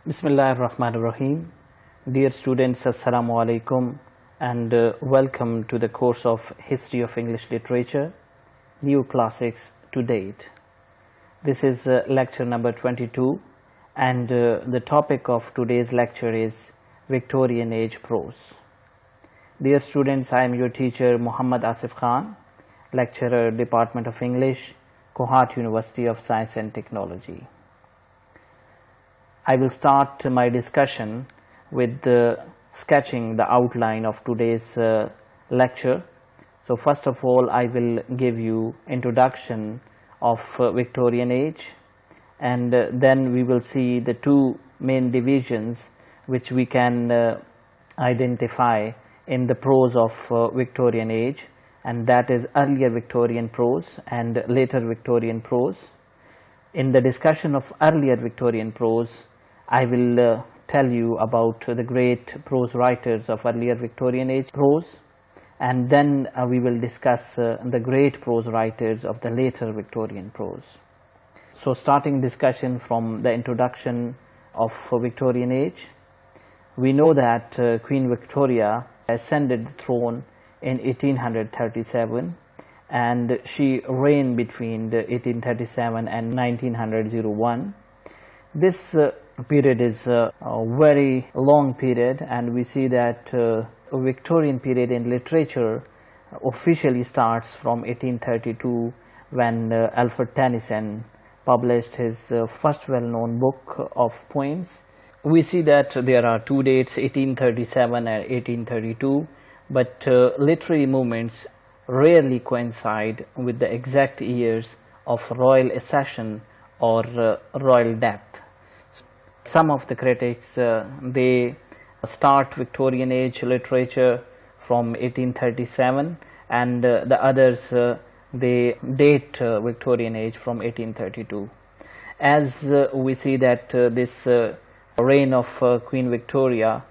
Bismillahir Rahmanir Rahim. Dear students, Assalamu alaikum and welcome to the course of History of English Literature, New Classics to Date. This is lecture number 22 and the topic of today's lecture is Victorian Age Prose. Dear students, I am your teacher Muhammad Asif Khan, lecturer, Department of English, Kohat University of Science and Technology. I will start my discussion with sketching the outline of today's lecture. So first of all, I will give you introduction of Victorian Age, and then we will see the two main divisions which we can identify in the prose of Victorian Age, and that is earlier Victorian prose and later Victorian prose. In the discussion of earlier Victorian prose, I will tell you about the great prose writers of earlier Victorian Age prose, and then we will discuss the great prose writers of the later Victorian prose. So starting discussion from the introduction of Victorian Age, we know that Queen Victoria ascended the throne in 1837 and she reigned between 1837 and 1901. This period is a very long period, and we see that Victorian period in literature officially starts from 1832 when Alfred Tennyson published his first well-known book of poems. We see that there are two dates, 1837 and 1832, but literary movements rarely coincide with the exact years of royal accession or royal death. Some of the critics, they start Victorian Age literature from 1837, and the others, they date Victorian Age from 1832. As we see that this reign of Queen Victoria,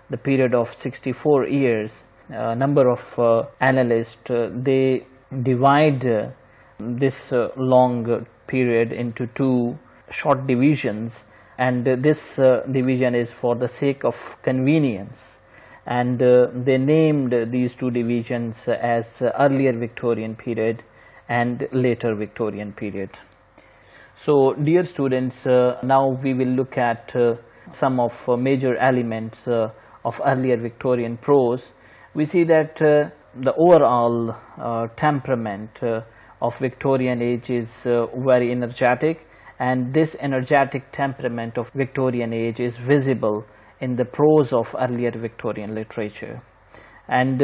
the period of 64 years, a number of analysts, they divide this long period into two short divisions, and this division is for the sake of convenience, and they named these two divisions as earlier Victorian period and later Victorian period. So dear students, now we will look at some of major elements of earlier Victorian prose. We see that the overall temperament of Victorian Age is very energetic, and this energetic temperament of Victorian Age is visible in the prose of earlier Victorian literature, and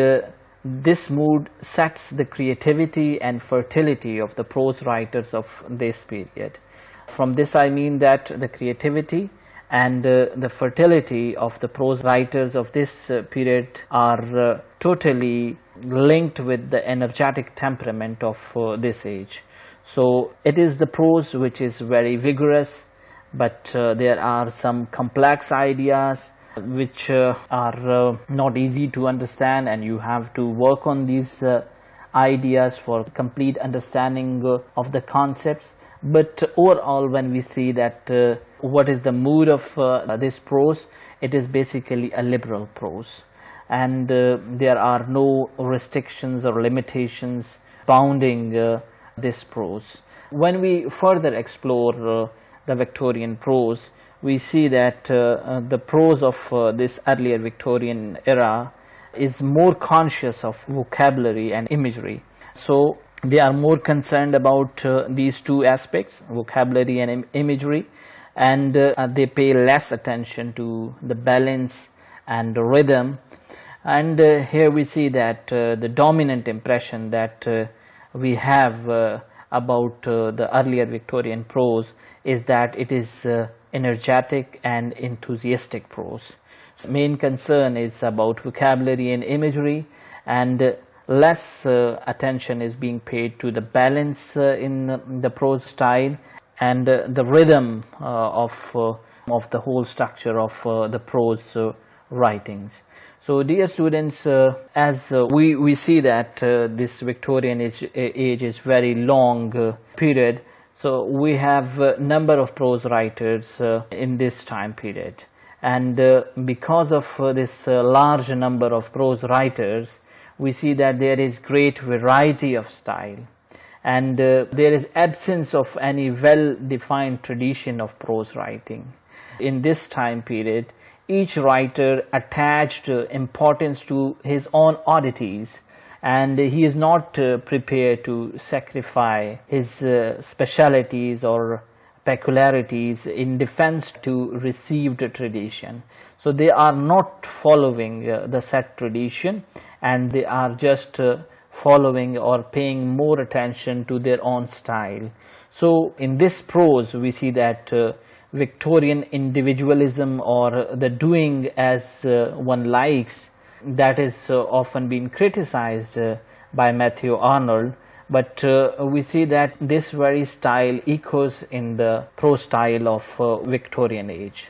this mood sets the creativity and fertility of the prose writers of this period. From this I mean that the creativity and the fertility of the prose writers of this period are totally linked with the energetic temperament of this age. So it is the prose which is very vigorous, but there are some complex ideas which are not easy to understand, and you have to work on these ideas for complete understanding of the concepts. But overall, when we see that what is the mood of this prose, it is basically a liberal prose, and there are no restrictions or limitations bounding this prose. When we further explore the Victorian prose, we see that the prose of this earlier Victorian era is more conscious of vocabulary and imagery. So they are more concerned about these two aspects, vocabulary and imagery, and they pay less attention to the balance and the rhythm. And here we see that the dominant impression that we have about the earlier Victorian prose is that it is energetic and enthusiastic prose. The main concern is about vocabulary and imagery, and less attention is being paid to the balance in the prose style and the rhythm of the whole structure of the prose writings. So dear students, as we see that this Victorian age is very long period, So we have a number of prose writers in this time period, and because of this large number of prose writers, we see that there is great variety of style, and there is absence of any well-defined tradition of prose writing. In this time period, each writer attached importance to his own oddities, and he is not prepared to sacrifice his specialities or peculiarities in defense to received tradition. So they are not following the set tradition, and they are just following or paying more attention to their own style. So in this prose we see that Victorian individualism, or the doing as one likes, that is often been criticized by Matthew Arnold, but we see that this very style echoes in the prose style of Victorian age.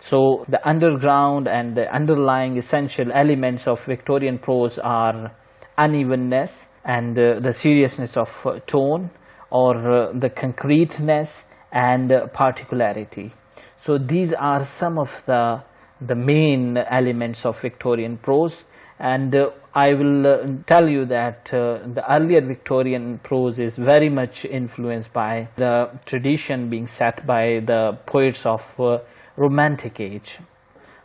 So the underground and the underlying essential elements of Victorian prose are unevenness and the seriousness of tone, or the concreteness and particularity. So these are some of the main elements of Victorian prose, and I will tell you that the earlier Victorian prose is very much influenced by the tradition being set by the poets of Romantic age.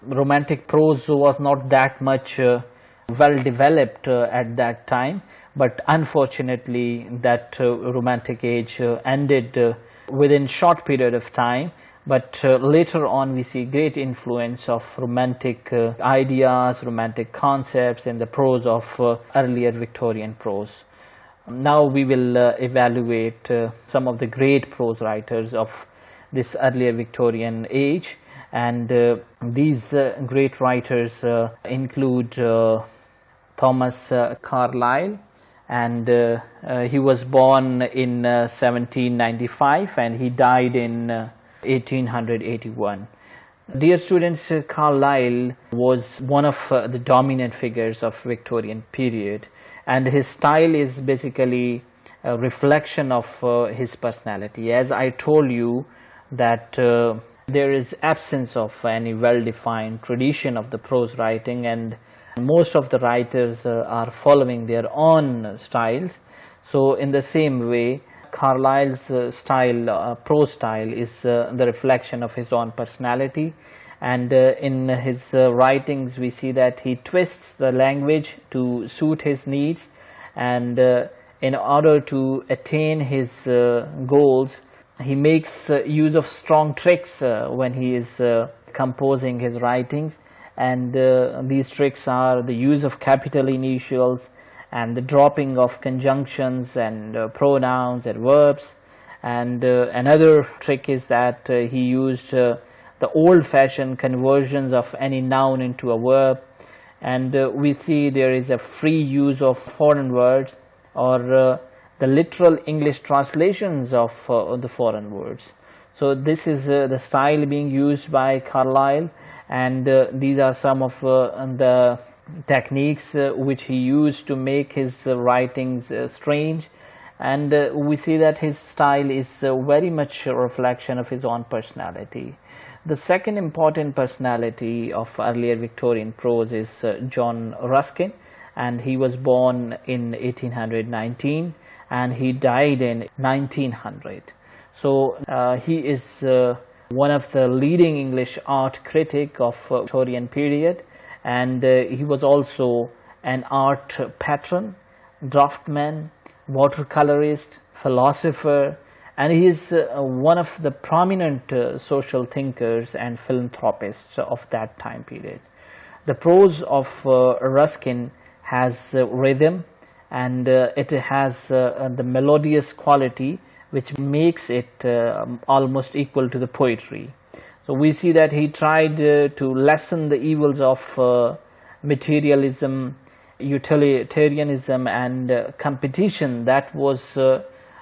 Romantic prose was not that much well developed at that time, but unfortunately that Romantic age ended within short period of time. But later on we see great influence of romantic ideas, romantic concepts in the prose of earlier Victorian prose. Now we will evaluate some of the great prose writers of this earlier Victorian age, and these great writers include Thomas Carlyle, and he was born in 1795 and he died in 1881. Dear students, Carlyle was one of the dominant figures of Victorian period, and his style is basically a reflection of his personality. As I told you that there is absence of any well-defined tradition of the prose writing, and most of the writers are following their own styles. So in the same way, Carlyle's prose style is the reflection of his own personality, and in his writings we see that he twists the language to suit his needs, and in order to attain his goals, he makes use of strong tricks when he is composing his writings, and these tricks are the use of capital initials and the dropping of conjunctions and pronouns and verbs. And another trick is that he used the old-fashioned conversions of any noun into a verb, and we see there is a free use of foreign words, or the literal English translations of the foreign words. So this is the style being used by Carlyle, and these are some of the techniques which he used to make his writings strange, and we see that his style is very much a reflection of his own personality. The second important personality of earlier Victorian prose is John Ruskin, and he was born in 1819 and he died in 1900. So he is one of the leading English art critic of Victorian period, and he was also an art patron, draughtsman, watercolorist, philosopher, and he is one of the prominent social thinkers and philanthropists of that time period. The prose of Ruskin has rhythm, and it has the melodious quality which makes it almost equal to the poetry. So we see that he tried to lessen the evils of materialism, utilitarianism and competition. That was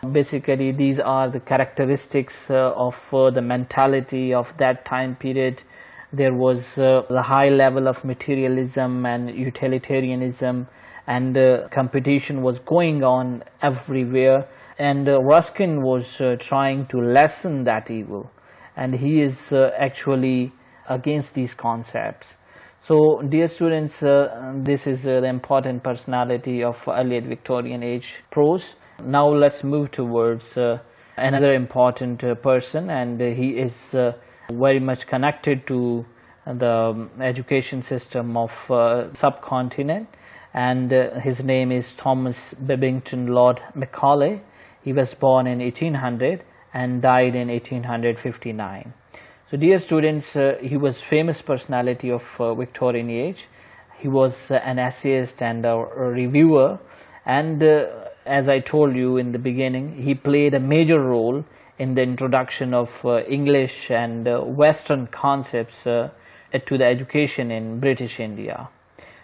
basically, these are the characteristics of the mentality of that time period. There was the high level of materialism and utilitarianism, and competition was going on everywhere, and Ruskin was trying to lessen that evil, and he is actually against these concepts. So dear students, this is the important personality of early Victorian age prose. Now let's move towards another important person, and he is very much connected to the education system of subcontinent, and his name is Thomas Babington Lord Macaulay. He was born in 1800 and died in 1859. So dear students, he was famous personality of Victorian age. He was an essayist and a reviewer, and as I told you in the beginning, he played a major role in the introduction of English and Western concepts to the education in British India.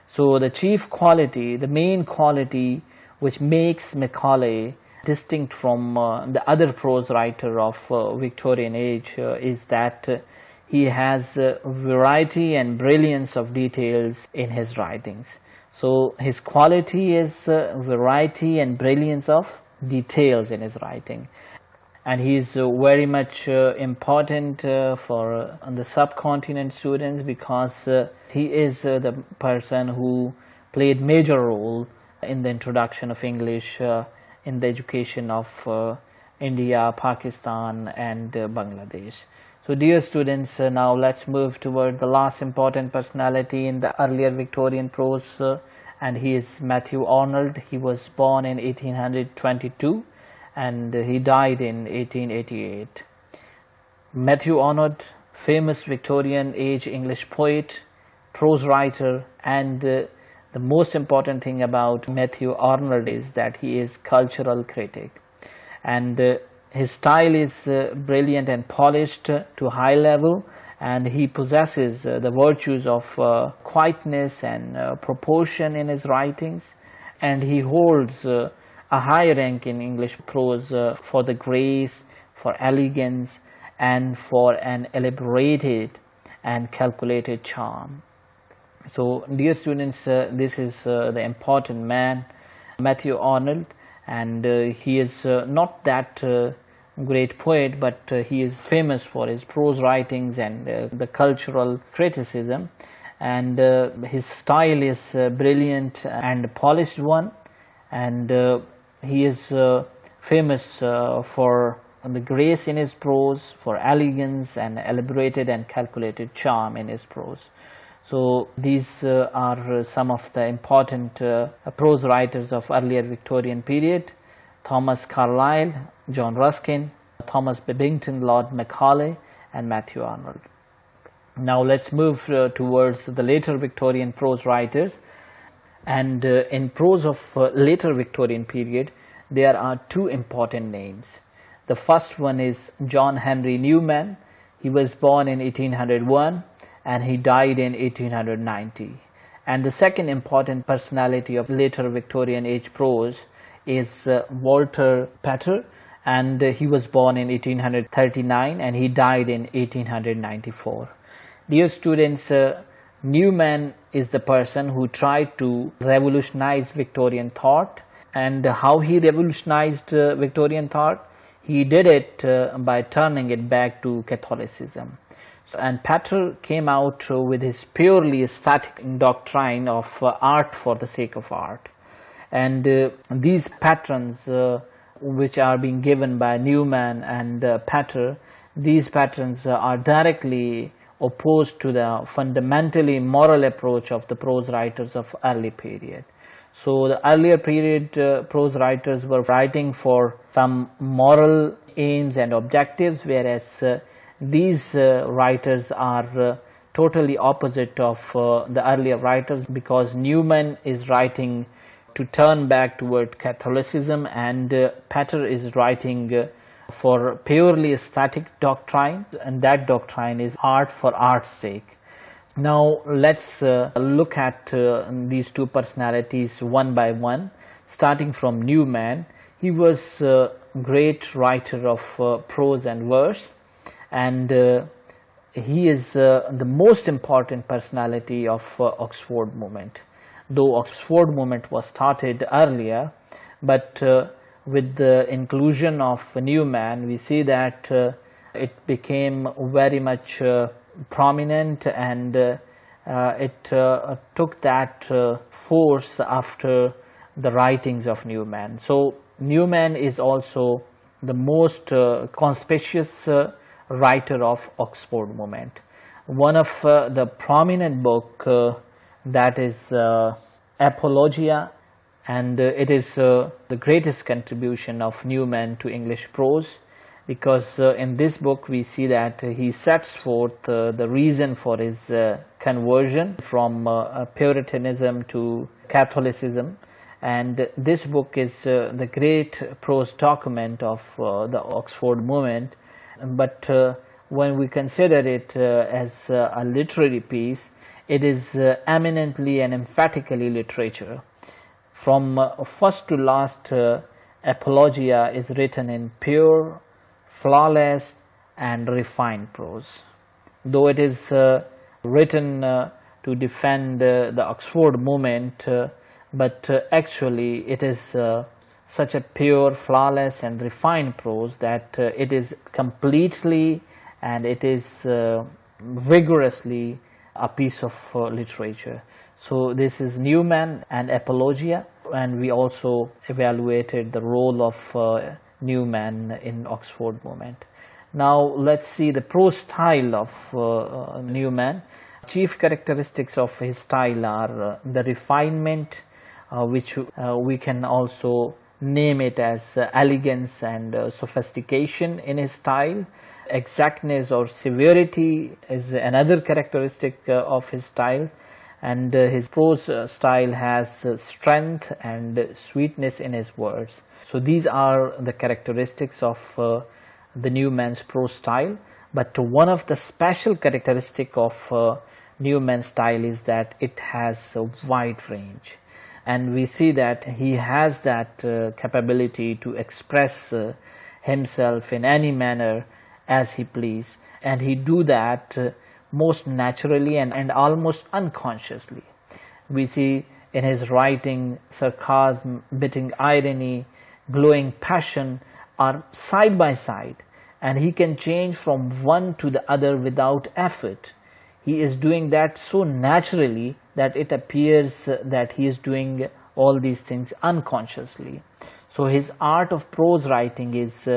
So the chief quality, the main quality which makes Macaulay distinct from the other prose writer of Victorian age is that he has variety and brilliance of details in his writings. So his quality is variety and brilliance of details in his writing, and he is very much important for the subcontinent students, because he is the person who played major role in the introduction of English in the education of India, Pakistan and Bangladesh. So dear students, now let's move toward the last important personality in the earlier Victorian prose, and he is Matthew Arnold. He was born in 1822 and he died in 1888. Matthew Arnold, famous Victorian age English poet, prose writer, and the most important thing about Matthew Arnold is that he is cultural critic, and his style is brilliant and polished to high level, and he possesses the virtues of quietness and proportion in his writings, and he holds a high rank in English prose for the grace, for elegance, and for an elaborated and calculated charm. So dear students, this is the important man, Matthew Arnold, and he is not that great poet, but he is famous for his prose writings and the cultural criticism, and his style is brilliant and polished one, and he is famous for the grace in his prose, for elegance and elaborated and calculated charm in his prose. So these are some of the important prose writers of earlier Victorian period: Thomas Carlyle, John Ruskin, Thomas Babington Lord Macaulay, and Matthew Arnold. Now let's move towards the later Victorian prose writers, and in prose of later Victorian period there are two important names. The first one is John Henry Newman. He was born in 1801 and he died in 1890. And the second important personality of later Victorian age prose is Walter Pater, and he was born in 1839 and he died in 1894. Dear students, Newman is the person who tried to revolutionize Victorian thought. And how he revolutionized Victorian thought? He did it by turning it back to Catholicism. And Pater came out with his purely aesthetic doctrine of art for the sake of art. And these patterns which are being given by Newman and Pater, these patterns are directly opposed to the fundamentally moral approach of the prose writers of early period. So the earlier period prose writers were writing for some moral aims and objectives, whereas these writers are totally opposite of the earlier writers, because Newman is writing to turn back toward Catholicism, and Pater is writing for purely aesthetic doctrine, and that doctrine is art for art's sake. Now let's look at these two personalities one by one, starting from Newman. He was a great writer of prose and verse, and he is the most important personality of Oxford movement. Though Oxford movement was started earlier, but with the inclusion of Newman, we see that it became very much prominent, and it took that force after the writings of Newman. So Newman is also the most conspicuous writer of Oxford movement. One of the prominent book that is Apologia, and it is the greatest contribution of Newman to English prose, because in this book we see that he sets forth the reason for his conversion from Puritanism to Catholicism, and this book is the great prose document of the Oxford movement. But when we consider it as a literary piece, it is eminently and emphatically literature. From first to last, Apologia is written in pure, flawless and refined prose. Though it is written to defend the Oxford movement, but actually it is such a pure, flawless and refined prose that it is completely and it is vigorously a piece of literature. So this is Newman and Apologia, and we also evaluated the role of Newman in Oxford movement. Now let's see the prose style of Newman. Chief characteristics of his style are the refinement, which we can also name it as elegance and sophistication in his style. Exactness or severity is another characteristic of his style, and his prose style has strength and sweetness in his words. So these are the characteristics of the Newman's prose style. But one of the special characteristic of Newman's style is that it has a wide range, and we see that he has that capability to express himself in any manner as he please, and he do that most naturally and almost unconsciously. We see in his writing sarcasm, biting irony, glowing passion are side by side, and he can change from one to the other without effort. He is doing that so naturally that it appears that he is doing all these things unconsciously. So his art of prose writing is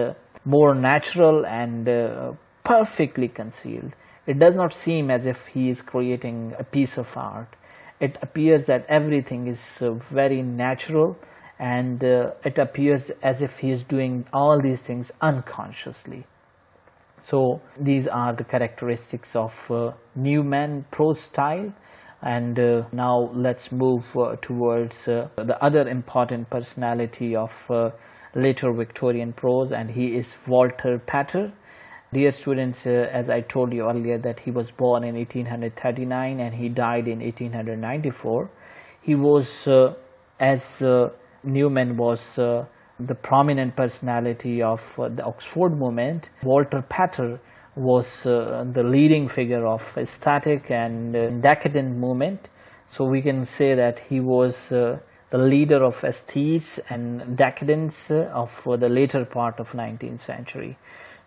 more natural and perfectly concealed. It does not seem as if he is creating a piece of art. It appears that everything is very natural, and it appears as if he is doing all these things unconsciously. So these are the characteristics of Newman prose style. And now let's move towards the other important personality of later Victorian prose, and he is Walter Pater. Dear students, as I told you earlier that he was born in 1839 and he died in 1894. He was, as Newman was the prominent personality of the Oxford movement, Walter Pater was the leading figure of aesthetic and decadent movement. So we can say that he was the leader of aesthetes and decadence of the later part of 19th century.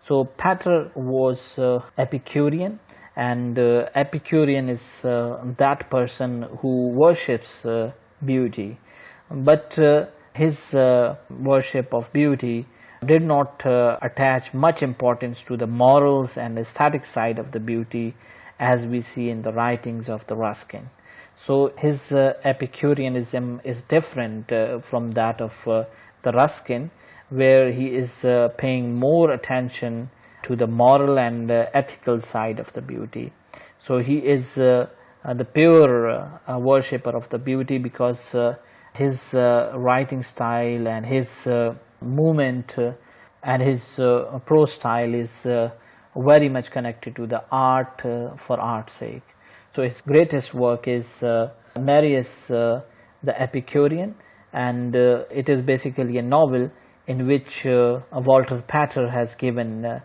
So Pater was Epicurean, and Epicurean is that person who worships beauty, but his worship of beauty did not attach much importance to the morals and aesthetic side of the beauty, as we see in the writings of the Ruskin. So his Epicureanism is different from that of the Ruskin, where he is paying more attention to the moral and ethical side of the beauty. So he is the pure worshipper of the beauty, because his writing style and his movement and his prose style is very much connected to the art for art's sake. So his greatest work is Marius the Epicurean, and it is basically a novel in which Walter Pater has given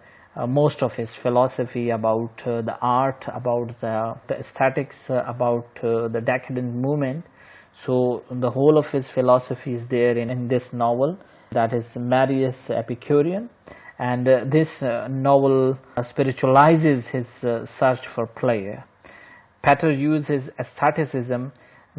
most of his philosophy about the art, about the aesthetics, about the decadent movement. So the whole of his philosophy is there in this novel, that is Marius Epicurean, and this novel spiritualizes his search for pleasure. Pater uses aestheticism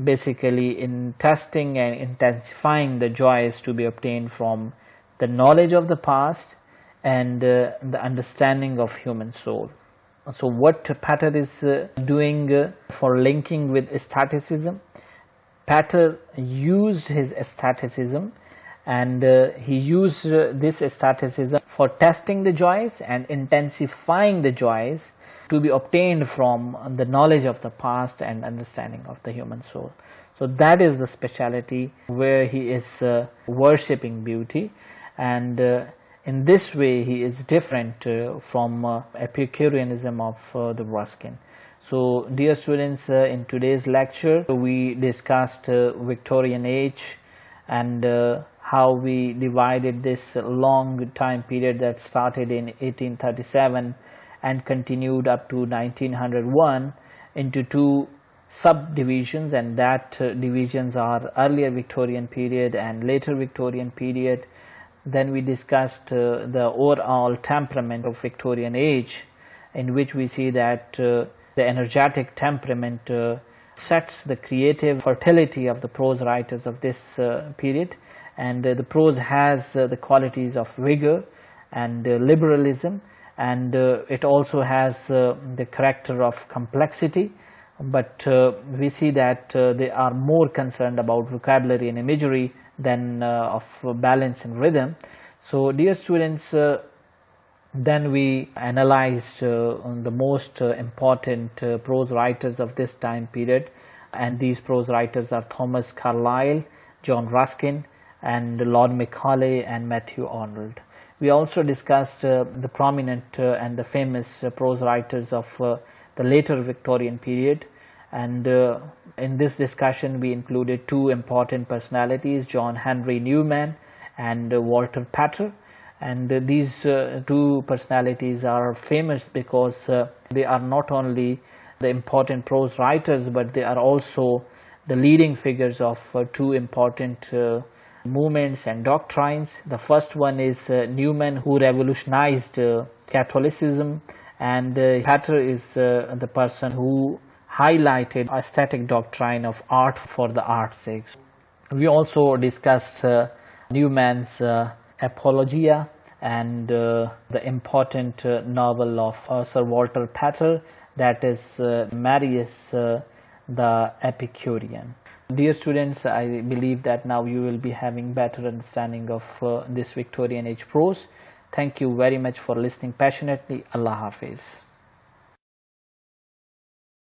basically in testing and intensifying the joys to be obtained from the knowledge of the past and the understanding of human soul. So what Pater is doing for linking with aestheticism, Pater used his aestheticism and he used this aestheticism for testing the joys and intensifying the joys to be obtained from the knowledge of the past and understanding of the human soul. So that is the speciality where he is worshipping beauty, and in this way he is different from Epicureanism of the Ruskin. So dear students, in today's lecture we discussed Victorian age and how we divided this long time period that started in 1837 and continued up to 1901 into two subdivisions, and that divisions are earlier Victorian period and later Victorian period. Then we discussed the overall temperament of Victorian age, in which we see that the energetic temperament sets the creative fertility of the prose writers of this period, and the prose has the qualities of vigor and liberalism, and it also has the character of complexity, but we see that they are more concerned about vocabulary and imagery than of balance and rhythm. So dear students, then we analyzed the most important prose writers of this time period, and these prose writers are Thomas Carlyle, John Ruskin, and Lord Macaulay and Matthew Arnold. We also discussed the prominent and the famous prose writers of the later Victorian period, and in this discussion we included two important personalities, John Henry Newman and Walter Pater, and these two personalities are famous because they are not only the important prose writers, but they are also the leading figures of two important movements and doctrines. The first one is Newman, who revolutionized Catholicism, and Pater is the person who highlighted aesthetic doctrine of art for the art's sake. We also discussed Newman's Apologia and the important novel of Sir Walter Pater, that is Marius the Epicurean. Dear students, I believe that now you will be having better understanding of this Victorian age prose. Thank you very much for listening passionately. Allah Hafiz.